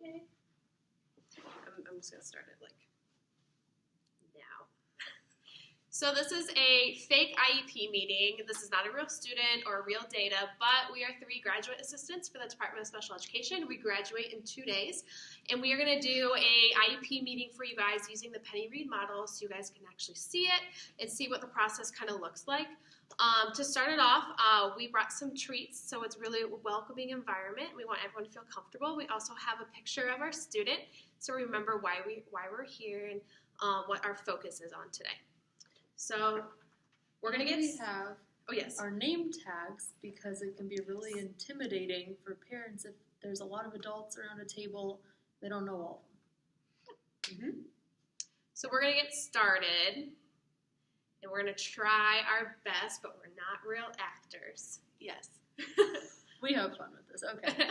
Okay. I'm just going to start it like now. So this is a fake IEP meeting. This is not a real student or real data, but we are 3 graduate assistants for the Department of Special Education. We graduate in 2 days, and we are going to do a IEP meeting for you guys using the Penny Read model so you guys can actually see it and see what the process kind of looks like. To start it off, we brought some treats, so it's really a welcoming environment. We want everyone to feel comfortable. We also have a picture of our student, so remember why we're here and what our focus is on today. So we're going to get... We have our name tags because it can be really intimidating for parents if there's a lot of adults around a table, they don't know all of them. So we're going to get started. And we're going to try our best, but we're not real actors. Yes. We have fun with this. Okay.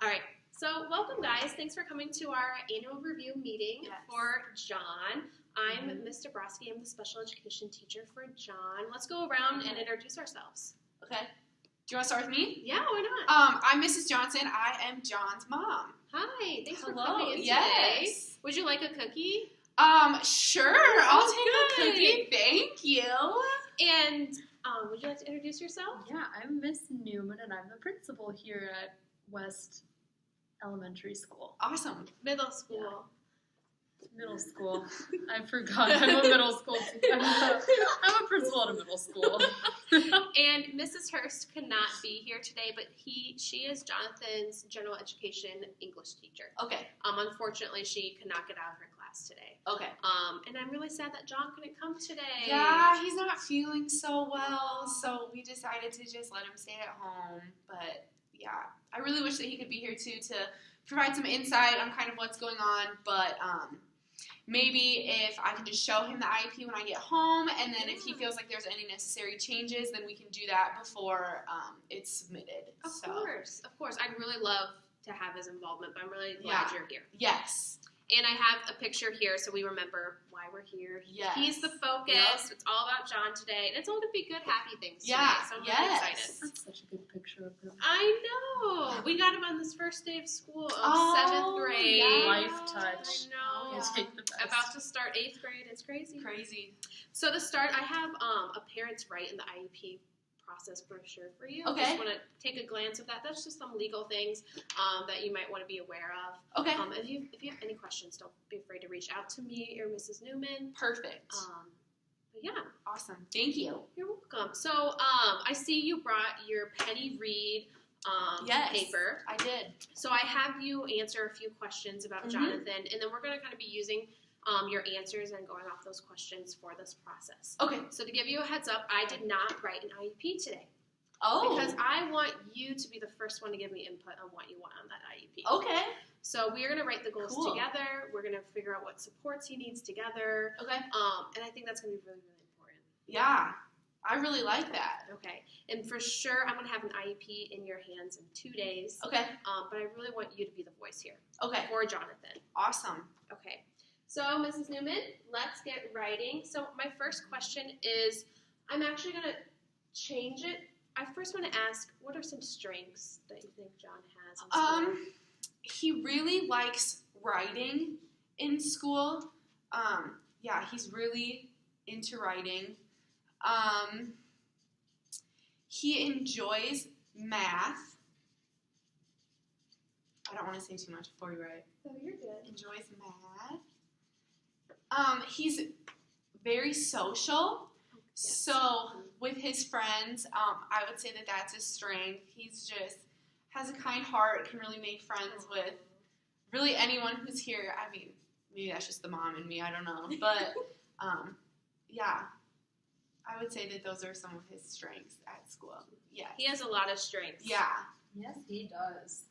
All right. So welcome, guys. Thanks for coming to our annual review meeting for John. I'm Ms. Dabrowski. I'm the special education teacher for John. Let's go around and introduce ourselves. Okay. Do you want to start with me? Yeah, why not? I'm Mrs. Johnson. I am John's mom. Hi. Thanks for coming in today. Would you like a cookie? Sure. I'll take a cookie. Thank you. And would you like to introduce yourself? Yeah, I'm Miss Newman, and I'm the principal here at West Elementary School. Awesome. Middle school. Yeah. Middle school. I forgot. I'm a middle school. I'm a principal at a middle school. And Mrs. Hurst could not be here today, but she is Jonathan's general education English teacher. Okay. Unfortunately, she could not get out of her class today. Okay. And I'm really sad that John couldn't come today. Yeah, he's not feeling so well, so we decided to just let him stay at home. But yeah, I really wish that he could be here too to provide some insight on kind of what's going on. But maybe if I can just show him the IEP when I get home, and then if he feels like there's any necessary changes, then we can do that before it's submitted. Of course. I'd really love to have his involvement, but I'm really glad you're here. Yes. And I have a picture here so we remember why we're here. Yes. He's the focus. Yep. It's all about John today. And it's all going to be good, happy things today. So I'm really excited. That's such a good picture of him. I know. We got him on this first day of school of 7th grade. Yeah. Life touch. I know. You take the best. About to start 8th grade. It's crazy. Crazy. So to start, I have a parent's right in the IEP process brochure for you. Okay. Just want to take a glance of that. That's just some legal things that you might want to be aware of. Okay. If you have any questions, don't be afraid to reach out to me or Mrs. Newman. Perfect. But yeah. Awesome. Thank you. You're welcome. So I see you brought your Penny Read paper. I did. So I have you answer a few questions about Jonathan, and then we're going to kind of be using your answers and going off those questions for this process. Okay. So to give you a heads up, I did not write an IEP today. Oh. Because I want you to be the first one to give me input on what you want on that IEP. Okay. So we're going to write the goals together. We're going to figure out what supports he needs together. Okay. And I think that's going to be really, really important. Yeah. I really like that. Okay. And for sure, I'm going to have an IEP in your hands in 2 days. Okay. But I really want you to be the voice here. Okay. For Jonathan. Awesome. Okay. So, Mrs. Newman, let's get writing. So, my first question is, I'm actually going to change it. I first want to ask, what are some strengths that you think John has in school? He really likes writing in school. Yeah, he's really into writing. He enjoys math. I don't want to say too much before you write. Oh, you're good. Enjoys math. He's very social. Yes. So with his friends, I would say that that's his strength. He's just has a kind heart, can really make friends with really anyone who's here. I mean, maybe that's just the mom in me, I don't know. But, yeah, I would say that those are some of his strengths at school. Yeah. He has a lot of strengths. Yeah. Yes, he does.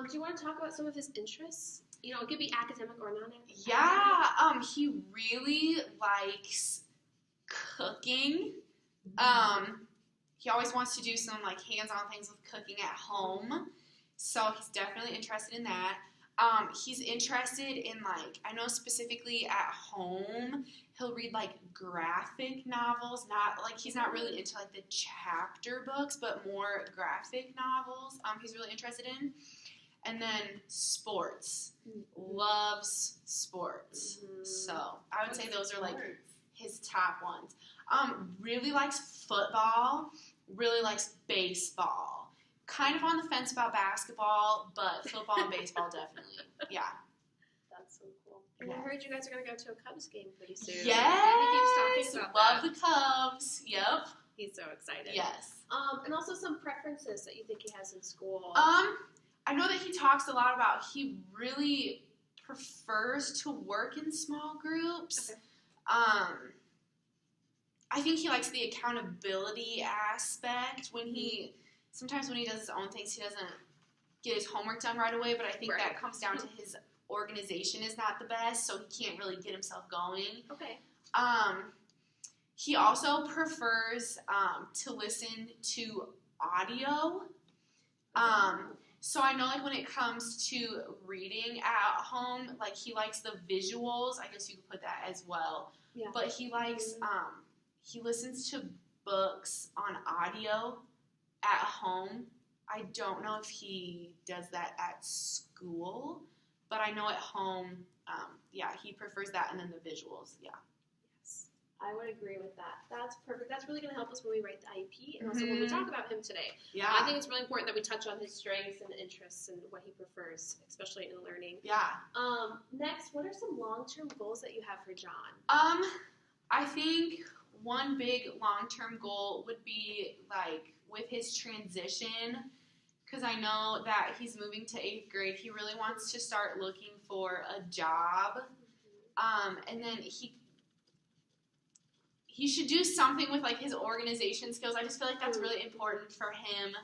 Do you want to talk about some of his interests? You know, it could be academic or non-academic. Yeah, he really likes cooking. He always wants to do some, like, hands-on things with cooking at home. So he's definitely interested in that. He's interested in, like, I know specifically at home, he'll read, like, graphic novels. Not, like, he's not really into, like, the chapter books, but more graphic novels he's really interested in. And then sports. Loves sports. So I would say those are like his top ones. Really likes football. Really likes baseball. Kind of on the fence about basketball, but football and baseball definitely. Yeah. That's so cool. And I heard you guys are going to go to a Cubs game pretty soon. Yes. He keeps talking about Love that. the Cubs. Yep. He's so excited. Yes. And also some preferences that you think he has in school. I know that he talks a lot about he really prefers to work in small groups. Okay. I think he likes the accountability aspect. Sometimes when he does his own things, he doesn't get his homework done right away, but I think that comes down to his organization is not the best, so he can't really get himself going. Okay. He also prefers to listen to audio. So I know, like, when it comes to reading at home, like, he likes the visuals. I guess you could put that as well. Yeah. But he likes, he listens to books on audio at home. I don't know if he does that at school, but I know at home, he prefers that and then the visuals, Yes, I would agree with that. That's perfect. That's really going to help us when we write the IEP and also when we talk about him today. Yeah. I think it's really important that we touch on his strengths and interests and what he prefers, especially in learning. Yeah. Next, what are some long-term goals that you have for John? I think one big long-term goal would be, like, with his transition, because I know that he's moving to 8th grade. He really wants to start looking for a job. And then he should do something with, like, his organization skills. I just feel like that's really important for him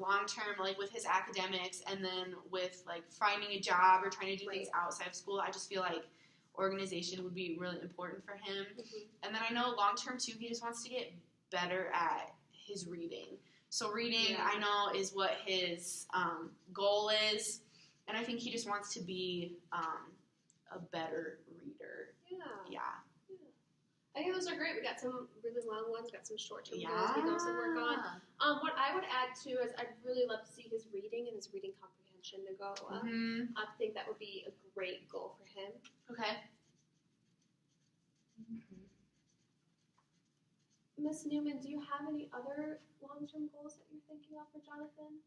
long term, like with his academics, and then with, like, finding a job or trying to do things outside of school. I just feel like organization would be really important for him. And then I know long term too, he just wants to get better at his reading. So reading, I know, is what his goal is, and I think he just wants to be a better reader. Yeah. I think those are great. We got some really long ones, got some short-term goals we can also work on. What I would add too is I'd really love to see his reading and his reading comprehension to go up. I think that would be a great goal for him. Okay. Miss Newman, do you have any other long-term goals that you're thinking of for Jonathan?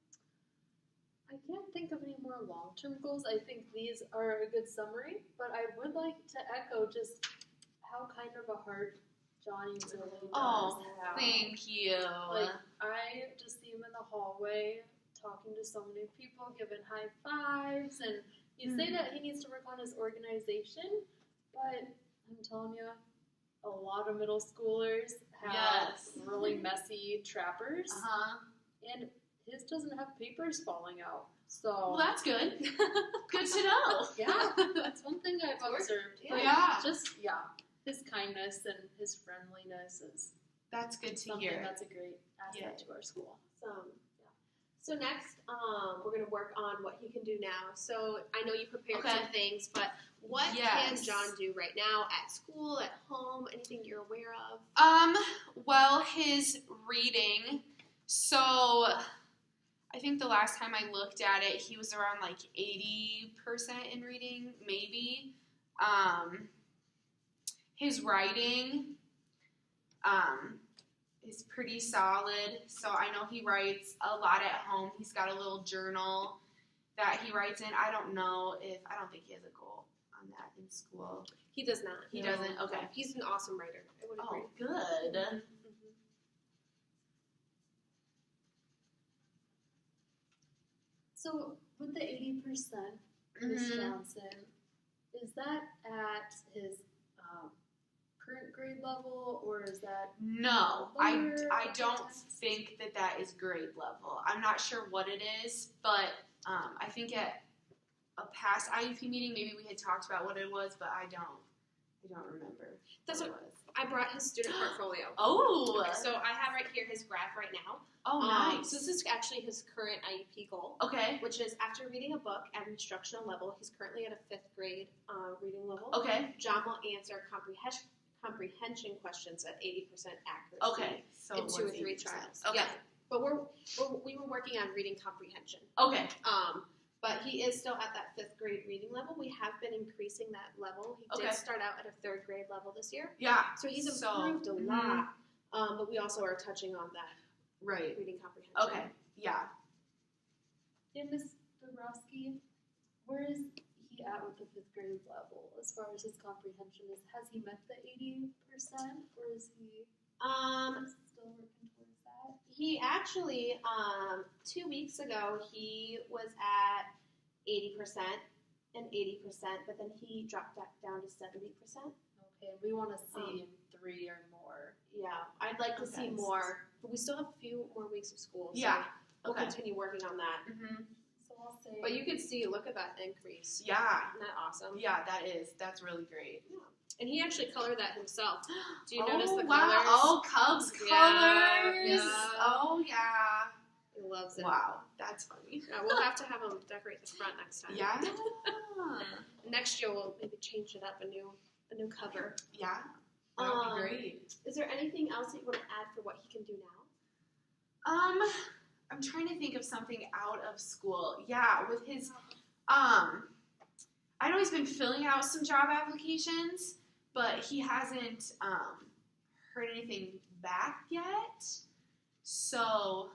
I can't think of any more long-term goals. I think these are a good summary, but I would like to echo just how kind of a heart Johnny really does have. Thank you. Like, I just see him in the hallway talking to so many people, giving high fives, and you say that he needs to work on his organization, but I'm telling you, a lot of middle schoolers have really messy trappers, and his doesn't have papers falling out. So well, that's good. Good to know. Yeah, that's one thing I've observed. Yeah. Just his kindness and his friendliness is that's good to hear. That's a great asset to our school. So next, we're going to work on what he can do now. So I know you prepared some things, but what can John do right now at school, at home, anything you're aware of? Well, his reading. So I think the last time I looked at it, he was around like 80% in reading, maybe. His writing is pretty solid. So I know he writes a lot at home. He's got a little journal that he writes in. I don't think he has a goal on that in school. He does not. He doesn't? Okay. He's an awesome writer. I would agree. Oh, good. So with the 80%, Ms. Johnson, is that at his current grade level, or is that No, I don't think that is grade level. I'm not sure what it is, but I think at a past IEP meeting, maybe we had talked about what it was, but I don't remember. That's what I brought his student portfolio. Oh, so I have right here his graph right now. Oh, nice. So this is actually his current IEP goal. Okay. Which is after reading a book at instructional level, he's currently at a 5th grade reading level. Okay. John will answer comprehension questions at 80% accuracy. Okay. So in 2 or 3 trials. Okay. Yeah. But we were working on reading comprehension. Okay. but he is still at that 5th grade reading level. We have been increasing that level. He Okay. did start out at a 3rd grade level this year, Yeah. so he's improved a lot. But we also are touching on that Right. reading comprehension. Okay. Yeah. And Ms. Dabrowski, where is he at with the 5th grade level as far as his comprehension? Has he met the 80% or is he still working towards that? He actually, 2 weeks ago, he was at 80% and 80%, but then he dropped that down to 70%. Okay, we want to see 3 or more. Yeah, I'd like to see Okay. more, but we still have a few more weeks of school. So Yeah. we'll Okay. continue working on that. So I'll say. But you can see, look at that increase. Yeah. Isn't that awesome? Yeah, that's really great. And he actually colored that himself. Do you Oh, notice the wow. colors? Oh, Cubs Yeah, colors. yeah. Oh, yeah. He loves it. Wow, that's funny. Yeah, we'll have to have him decorate the front next time. Yeah. Next year we'll maybe change it up, a new cover. Yeah. That would be great. Is there anything else that you want to add for what he can do now? I'm trying to think of something out of school. Yeah, with his I know he's been filling out some job applications, but he hasn't heard anything back yet. So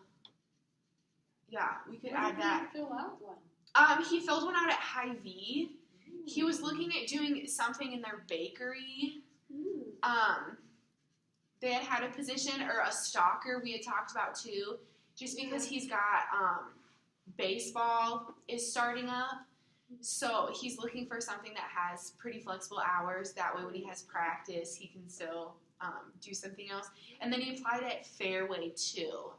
yeah, we could add that. Did he fill out one? He filled one out at Hy-Vee. He was looking at doing something in their bakery. They had a position or a stalker we had talked about too, just because he's got baseball is starting up. So he's looking for something that has pretty flexible hours. That way when he has practice, he can still do something else. And then he applied at Fairway too,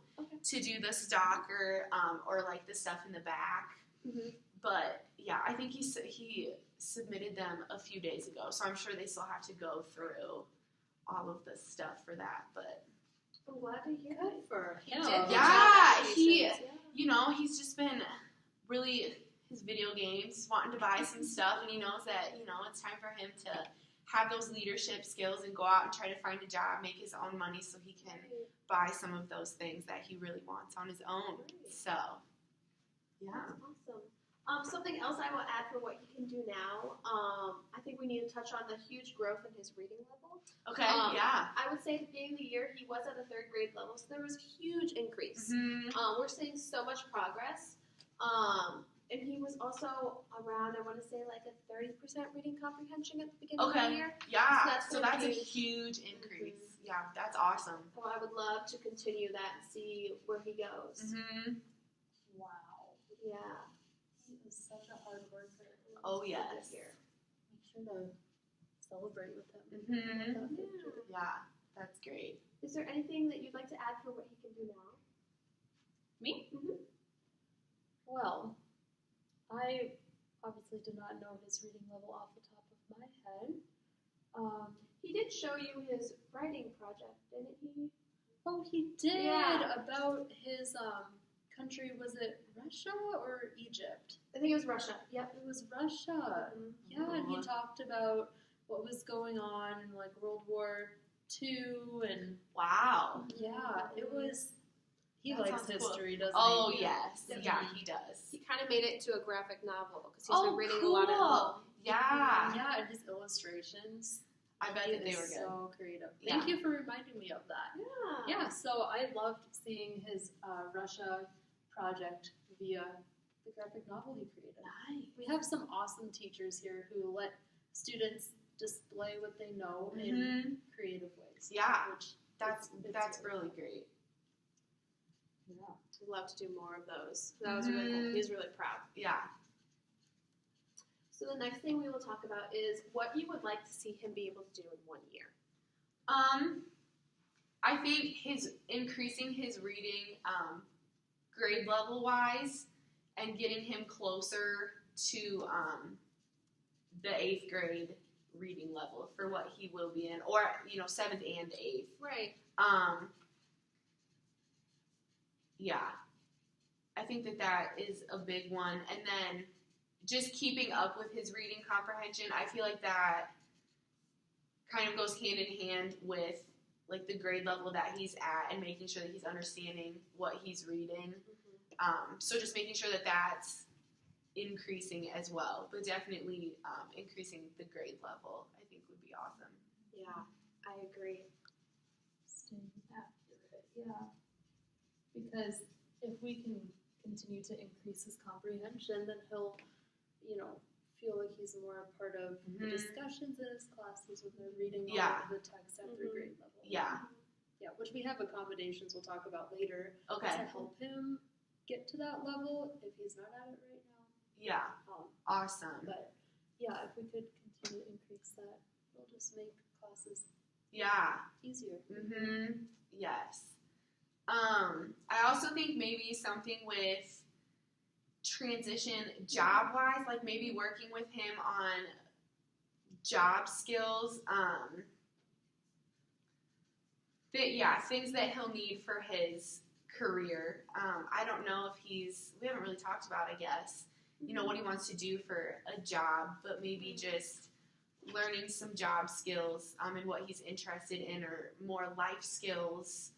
to do the stalker or like the stuff in the back. But yeah, I think he submitted them a few days ago, so I'm sure they still have to go through all of the stuff for that. But Glad to hear Good for He him. did the job yeah, applications. he's just been really his video games, wanting to buy some stuff, and he knows that it's time for him to have those leadership skills and go out and try to find a job, make his own money, so he can buy some of those things that he really wants on his own. So yeah. That's awesome. Something else I will add for what he can do now, I think we need to touch on the huge growth in his reading level. Okay. Yeah. I would say at the beginning of the year, he was at a 3rd grade level, so there was a huge increase. We're seeing so much progress. And he was also around, I want to say, like a 30% reading comprehension at the beginning of the year. Yeah. So So that's a huge. huge increase. Yeah, that's awesome. So I would love to continue that and see where he goes. Wow. Yeah. He is such a hard worker. Oh yes. Make sure to celebrate with him. Mhm. That picture. Yeah, that's great. Is there anything that you'd like to add for what he can do now? Me? Mm-hmm. Well, I obviously did not know his reading level off the top of my head. He did show you his writing project, didn't he? Oh, he did! Yeah. About his country, was it Russia or Egypt? I think it was Russia. Yep. It was Russia. Yeah, and he talked about what was going on in like World War II, and Wow. yeah, it was. He That likes sounds cool. history, doesn't Oh he? yes. Yeah. Yeah, he does. He kind of made it into a graphic novel because he's Oh, been reading cool. a lot of. Yeah. Yeah, and his illustrations. I bet He that they is were good. so creative. Yeah. Thank you for reminding me of that. Yeah. Yeah, so I loved seeing his Russia project via the graphic novel he created. Nice. We have some awesome teachers here who let students display what they know in creative ways. Yeah. Which That's it's really great. Yeah. I'd love to do more of those. That was really cool. He was really proud. Yeah. So the next thing we will talk about is what you would like to see him be able to do in 1 year. I think increasing his reading grade level wise and getting him closer to the 8th grade reading level for what he will be in, or 7th and 8th. Right. Yeah, I think that is a big one. And then just keeping up with his reading comprehension, I feel like that kind of goes hand in hand with like the grade level that he's at and making sure that he's understanding what he's reading. So just making sure that that's increasing as well, but definitely increasing the grade level, I think would be awesome. Yeah, I agree. Staying accurate, yeah. Because if we can continue to increase his comprehension, then he'll, feel like he's more a part of the discussions in his classes when they're reading all of the text at their grade level. Yeah. Yeah, which we have accommodations we'll talk about later Okay. to help him get to that level if he's not at it right now. Yeah. Awesome. But yeah, if we could continue to increase that, it'll just make classes easier. Yes. I also think maybe something with transition job-wise, like maybe working with him on job skills, things that he'll need for his career. I don't know if we haven't really talked about, I guess, what he wants to do for a job, but maybe just learning some job skills and what he's interested in, or more life skills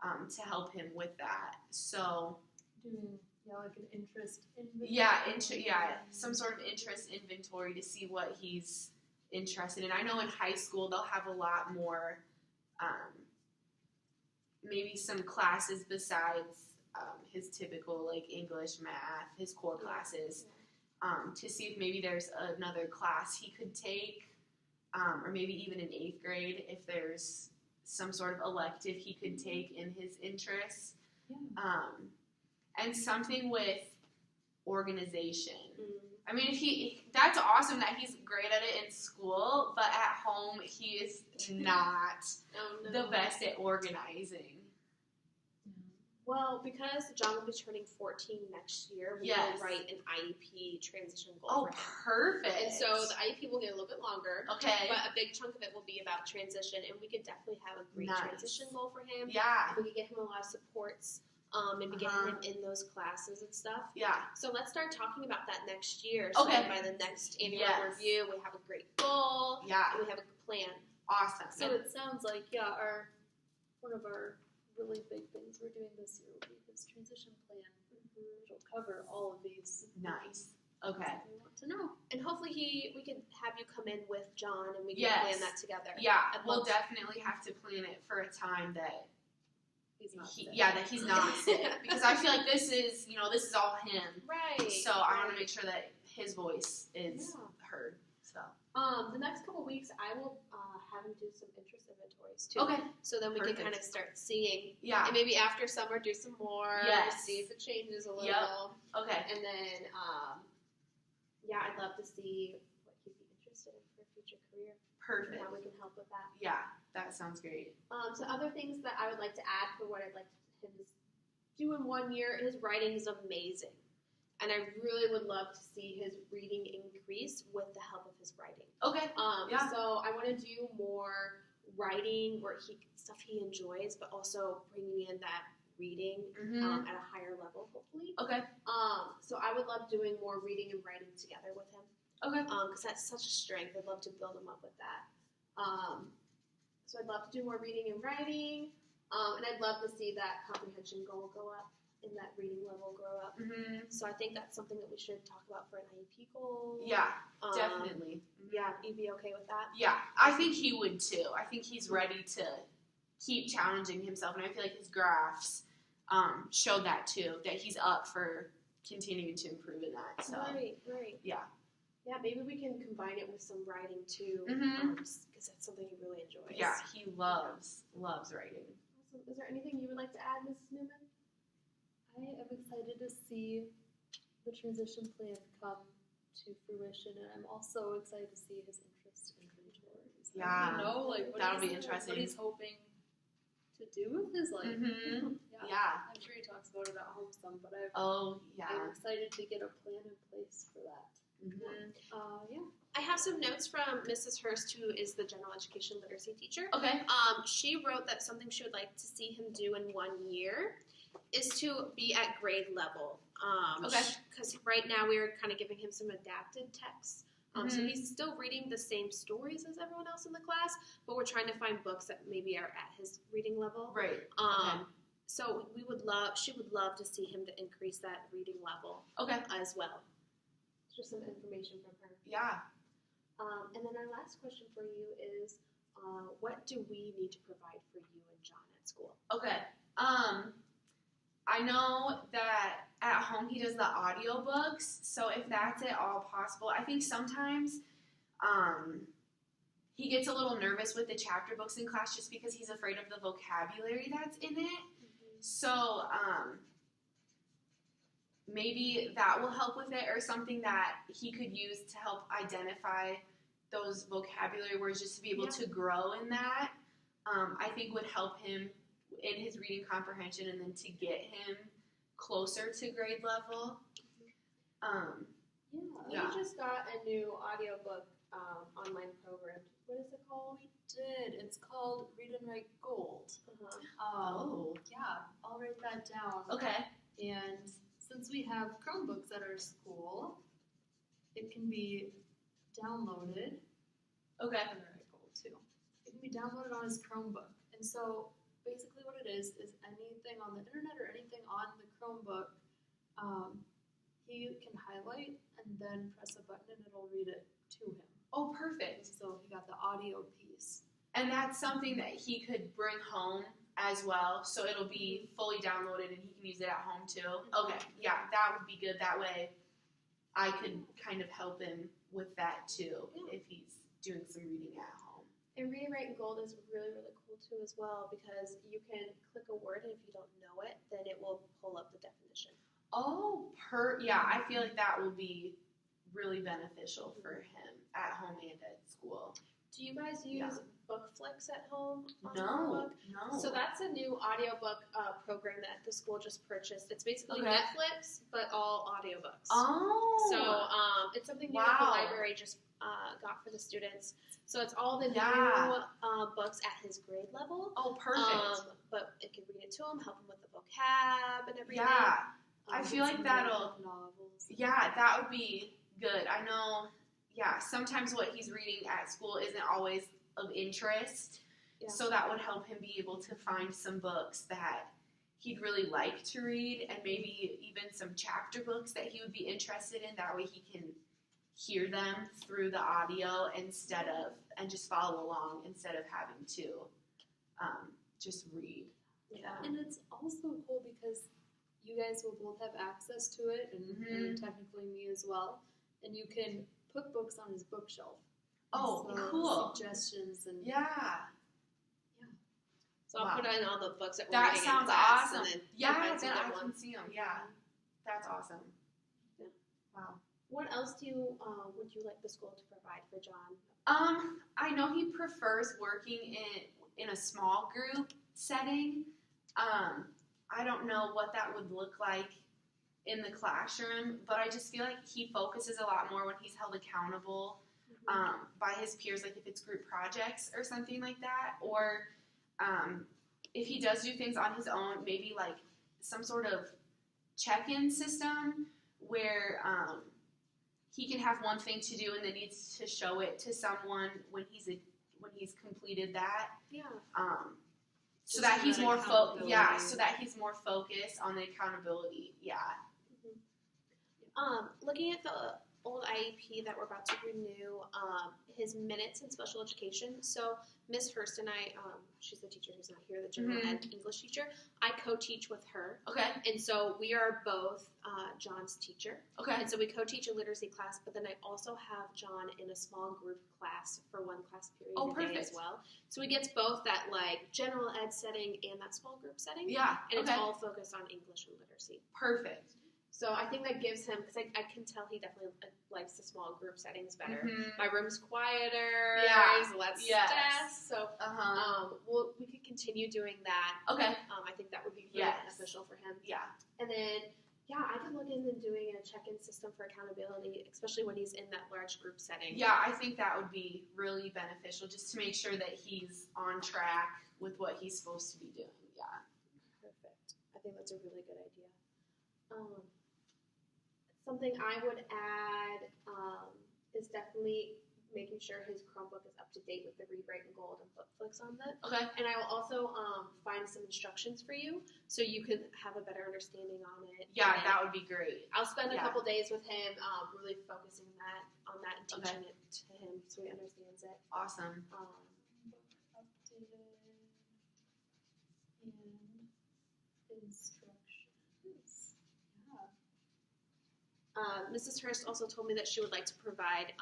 to help him with that. So doing like an interest inventory. Some sort of interest inventory to see what he's interested in. I know in high school they'll have a lot more, maybe some classes besides his typical like English, math, his core classes, to see if maybe there's another class he could take, or maybe even in 8th grade if there's some sort of elective he could take in his interests. And something with organization. I mean, that's awesome that he's great at it in school, but at home he is not the best at organizing. Well, because John will be turning 14 next year, we will write an IEP transition goal for him. Perfect. And so the IEP will get a little bit longer. Okay. But a big chunk of it will be about transition, and we could definitely have a great transition goal for him. Yeah. If we could get him a lot of supports, maybe getting him in those classes and stuff. Yeah. So let's start talking about that next year. So by the next annual review, we have a great goal. Yeah. And we have a plan. Awesome. So it sounds like, one of our really big things we're doing this year will be this transition plan, which will cover all of these. Nice. Okay. We want to know. And hopefully we can have you come in with John and we can plan that together. Yeah, we'll definitely have to plan it for a time that he's not sick. that he's not sick. Because I feel like this is all him. Right. So I want to make sure that his voice is heard. So. The next couple weeks, I will have him do some interest inventories too. Okay. So then we can kind of start seeing. Yeah. And maybe after summer, do some more. Yes. See if it changes a little. Yep. Okay. And then, I'd love to see what he'd be interested in for a future career. Perfect. And how we can help with that. Yeah, that sounds great. So other things that I would like to add for what I'd like him to do in 1 year, his writing is amazing. And I really would love to see his reading increase with the help of his writing. Okay. So I want to do more writing where stuff he enjoys, but also bringing in that reading at a higher level, hopefully. Okay. So I would love doing more reading and writing together with him. Okay. Because that's such a strength. I'd love to build him up with that. So I'd love to do more reading and writing, and I'd love to see that comprehension goal go up and that reading level grow up. So I think that's something that we should talk about for an IEP goal. Yeah, definitely. Yeah, you'd be okay with that? Yeah, I think he would too. I think he's ready to keep challenging himself, and I feel like his graphs showed that too, that he's up for continuing to improve in that. So. Right. Yeah. Yeah, maybe we can combine it with some writing too, because that's something he really enjoys. Yeah, he loves writing. Awesome. Is there anything you would like to add, Mrs. Newman? I am excited to see the transition plan come to fruition, and I'm also excited to see his interest inventories. Yeah, that'll be interesting. What he's hoping to do with his life. Yeah. I'm sure he talks about it at home some, but I'm excited to get a plan in place for that. I have some notes from Mrs. Hurst, who is the general education literacy teacher. Okay. She wrote that something she would like to see him do in 1 year is to be at grade level. Because right now we're kind of giving him some adapted texts. So he's still reading the same stories as everyone else in the class, but we're trying to find books that maybe are at his reading level. Right. So she would love to see him to increase that reading level. As well. just some information from her. Yeah. And then our last question for you is, what do we need to provide for you and John at school? Okay. I know that at home he does the audiobooks, so if that's at all possible, I think sometimes he gets a little nervous with the chapter books in class just because he's afraid of the vocabulary that's in it. Mm-hmm. So maybe that will help with it, or something that he could use to help identify those vocabulary words just to be able to grow in that. I think would help him in his reading comprehension and then to get him closer to grade level. We just got a new audiobook online program. What is it called? We did. It's called Read and Write Gold. Yeah, I'll write that down. Okay. And since we have Chromebooks at our school, it can be downloaded. Okay. Read and Write Gold too. It can be downloaded on his Chromebook. And so basically what it is anything on the internet or anything on the Chromebook, he can highlight and then press a button and it'll read it to him. Oh, perfect. So he got the audio piece. And that's something that he could bring home as well, so it'll be fully downloaded and he can use it at home too. Okay, yeah, that would be good. That way I could kind of help him with that too if he's doing some reading at home. And Read and Write Gold is really, really cool too as well, because you can click a word and if you don't know it, then it will pull up the definition. Oh, yeah, I feel like that will be really beneficial for him at home and at school. Do you guys use BookFlix at home? No. So that's a new audiobook program that the school just purchased. It's basically Okay. Netflix, but all audiobooks. Oh. So it's something new that the library just got for the students. So it's all the new books at his grade level. Oh, perfect. But it can read it to him, help him with the vocab and everything. Yeah. I feel like that'll, novels. yeah, that would be good. I know, sometimes what he's reading at school isn't always of interest, so that would help him be able to find some books that he'd really like to read, and maybe even some chapter books that he would be interested in. That way he can hear them through the audio and just follow along instead of having to just read. Yeah. And it's also cool because you guys will both have access to it, and technically me as well. And you can put books on his bookshelf. Oh, so cool. Suggestions and So I'll put in all the books that we're that reading sounds in class. awesome. And then Then I good can ones. see them. Yeah, that's awesome. Yeah. Wow. What else would you like the school to provide for John? I know he prefers working in a small group setting. I don't know what that would look like in the classroom, but I just feel like he focuses a lot more when he's held accountable by his peers, like if it's group projects or something like that, or if he does do things on his own, maybe like some sort of check-in system where he can have one thing to do and then needs to show it to someone when he's completed that. Yeah. So that he's more so that he's more focused on the accountability. Yeah. Looking at the old IEP that we're about to renew, his minutes in special education. So Miss Hurst and I, she's the teacher who's not here, the general ed English teacher. I co-teach with her. Okay. And so we are both John's teacher. Okay. And so we co-teach a literacy class, but then I also have John in a small group class for one class period a day as well. So he gets both that like general ed setting and that small group setting. Yeah. And it's all focused on English and literacy. Perfect. So I think that gives him, because I can tell he definitely likes the small group settings better. Mm-hmm. My room's quieter. Yeah. There's less stress. So we could continue doing that. Okay. I think that would be really beneficial for him. Yeah. And then, I could look into doing a check-in system for accountability, especially when he's in that large group setting. Yeah, I think that would be really beneficial just to make sure that he's on track with what he's supposed to be doing. Yeah. Perfect. I think that's a really good idea. Something I would add is definitely making sure his Chromebook is up to date with the Read, Write, and Gold and Bookflix on it. Okay. And I will also find some instructions for you so you can have a better understanding on it. Yeah, And that would be great. I'll spend a Yeah. couple days with him, really focusing on that and teaching Okay. it to him so he understands it. Awesome. Updated and instructions. Yeah. Mrs. Hurst also told me that she would like to provide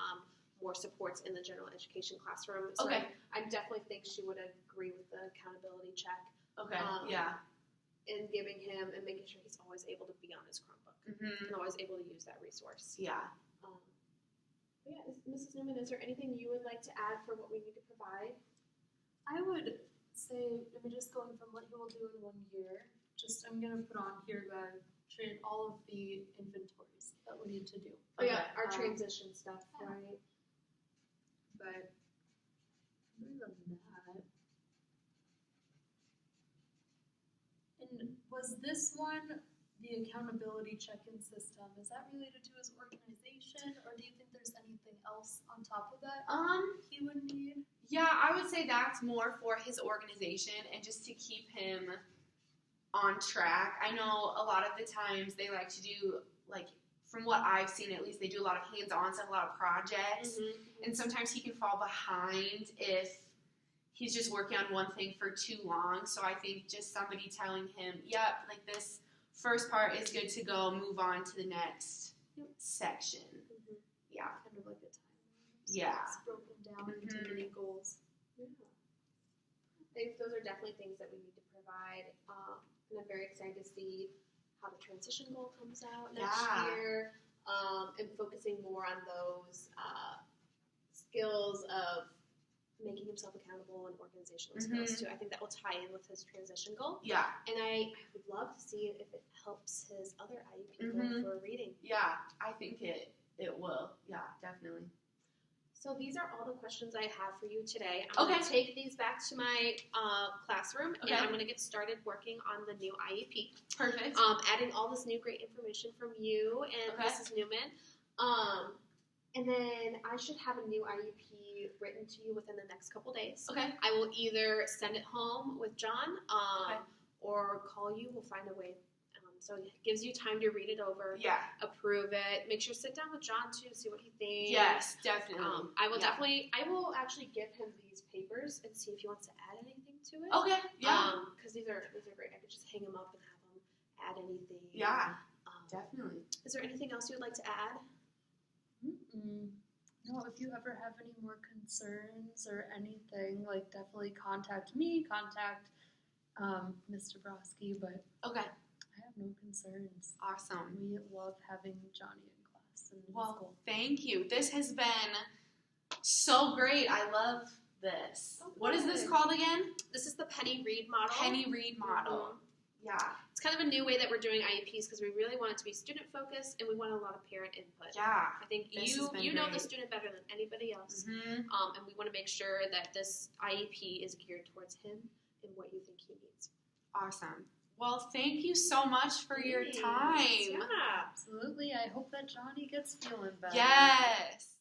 more supports in the general education classroom. So Okay. I definitely think she would agree with the accountability check. Okay. Yeah. And giving him and making sure he's always able to be on his Chromebook and always able to use that resource. Yeah. But yeah, Mrs. Newman, is there anything you would like to add for what we need to provide? I would say, just going from what he will do in 1 year, I'm going to put on here that train all of the inventories that we need to do. Oh yeah, our Um, transition stuff, yeah. right? But other than that, and was this one the accountability check-in system? Is that related to his organization, or do you think there's anything else on top of that he would need? Yeah, I would say that's more for his organization and just to keep him on track. I know a lot of the times they like to do, like, from what I've seen at least, they do a lot of hands-on stuff, a lot of projects. And sometimes he can fall behind if he's just working on one thing for too long. So I think just somebody telling him, yep, like this first part is good to go, move on to the next section. Yeah. Kind of like a timeline. Yeah. It's broken down into many goals. Yeah. I think those are definitely things that we need to provide. And I'm very excited to see how the transition goal comes out next year, and focusing more on those skills of making himself accountable and organizational skills too. I think that will tie in with his transition goal. Yeah. And I would love to see if it helps his other IEP goal for reading. Yeah, I think it will. Yeah, definitely. So these are all the questions I have for you today. I'm going to take these back to my classroom, and I'm going to get started working on the new IEP. Perfect. Adding all this new great information from you and Mrs. Newman. And then I should have a new IEP written to you within the next couple days. Okay. I will either send it home with John or call you. We'll find a way. So it gives you time to read it over, approve it. Make sure to sit down with John too, see what he thinks. Yes, definitely. I will actually give him these papers and see if he wants to add anything to it. Okay. Yeah. Because these are great. I could just hang them up and have him add anything. Yeah. Definitely. Is there anything else you would like to add? No, if you ever have any more concerns or anything, like definitely contact me, contact Mr. Broski, but Okay. I have no concerns. Awesome. We love having Johnny in class and Well, thank you. This has been so great. I love this. Oh, what is this good. called again? This is the Penny Read model. Penny Read model. Yeah. It's kind of a new way that we're doing IEPs because we really want it to be student focused and we want a lot of parent input. Yeah. I think This you has been know the great. student better than anybody else. Mm-hmm. And we want to make sure that this IEP is geared towards him and what you think he needs. Awesome. Well, thank you so much for your Thanks. time. Yeah. absolutely. I hope that Johnny gets feeling better. Yes.